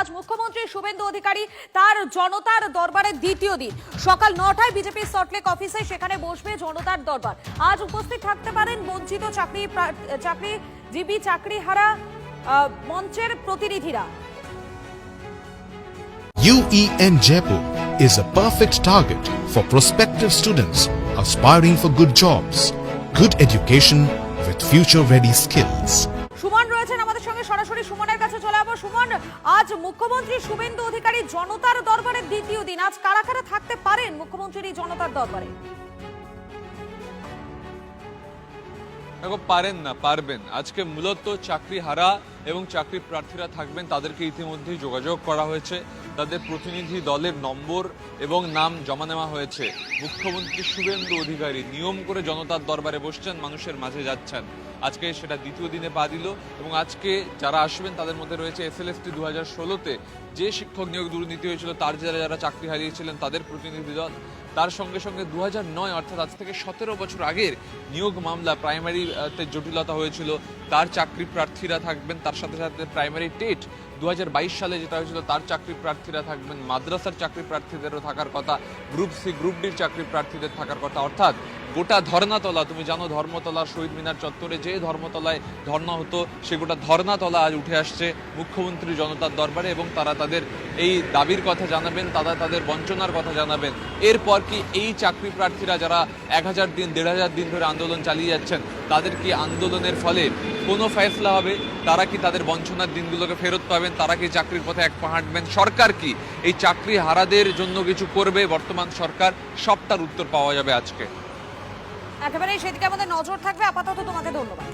আজ মুখ্যমন্ত্রী শুভেন্দু অধিকারী তার জনতার দরবারের দ্বিতীয় দিন সকাল 9টায় বিজেপি সল্টলেক অফিসে সেখানে বসবে জনতার দরবার। আজ উপস্থিত থাকতে পারেন বঞ্চিত চাকরিজীবী চাকরিহারা মঞ্চের প্রতিনিধিরা। UEN Jaipur is a perfect target for prospective students aspiring for good jobs, good education with future-ready skills. Suman রয়েছেন আমাদের সঙ্গে, সরাসরি সুমনের কাছে চলে যাবো। সুমন, আজ মুখ্যমন্ত্রী শুভেন্দু অধিকারী জনতার দরবারের দ্বিতীয় দিন, আজ কারা কারা থাকতে পারেন মুখ্যমন্ত্রীর এই জনতার দরবারে? দেখো, পারেন না, পারবেন। আজকে মূলত চাকরিহারা এবং চাকরি প্রার্থীরা থাকবেন, তাদেরকে ইতিমধ্যেই যোগাযোগ করা হয়েছে, তাদের প্রতিনিধি দলের নম্বর এবং নাম জমা নেওয়া হয়েছে। মুখ্যমন্ত্রী শুভেন্দু অধিকারী নিয়ম করে জনতার দরবারে বসছেন, মানুষের মাঝে যাচ্ছেন। আজকে সেটা দ্বিতীয় দিনে পা দিল এবং আজকে যারা আসবেন তাদের মধ্যে রয়েছে SLST 2016-তে যে শিক্ষক নিয়োগ দুর্নীতি হয়েছিল তার যারা চাকরি হারিয়েছিলেন তাদের প্রতিনিধি দল। তার সঙ্গে সঙ্গে 2009 অর্থাৎ আজ থেকে 17 বছর আগের নিয়োগ মামলা প্রাইমারিতে জটিলতা হয়েছিল তার চাকরি প্রার্থীরা থাকবেন। তার সাথে সাথে প্রাইমারি টেট 2022 সালে যেটা হয়েছিল তার চাকরি প্রার্থীরা থাকবেন। মাদ্রাসার চাকরি প্রার্থীদেরও থাকার কথা, গ্রুপ সি গ্রুপ ডির চাকরি প্রার্থীদের থাকার কথা। অর্থাৎ গোটা ধর্নাতলা, তুমি জানো ধর্মতলা শহীদ মিনার চত্বরে যে ধর্মতলায় ধর্না হতো সে গোটা ধর্নাতলা আজ উঠে আসছে মুখ্যমন্ত্রী জনতার দরবারে এবং তারা তাদের এই দাবির কথা জানাবেন, তারা তাদের বঞ্চনার কথা জানাবেন। এরপর কি এই চাকরি প্রার্থীরা যারা 1000 দিন 1500 দিন ধরে আন্দোলন চালিয়ে যাচ্ছেন তাদের কি আন্দোলনের ফলে কোনো ফয়সলা হবে? তারা কি তাদের বঞ্চনার দিনগুলোকে ফেরত পাবেন? তারা কি চাকরির পথে এক পা হাঁটবেন? সরকার কি এই চাকরি হারাদের জন্য কিছু করবে বর্তমান সরকার? সবটার উত্তর পাওয়া যাবে আজকে। একেবারে সেদিকে আমাদের নজর থাকবে। আপাতত তোমাকে ধন্যবাদ।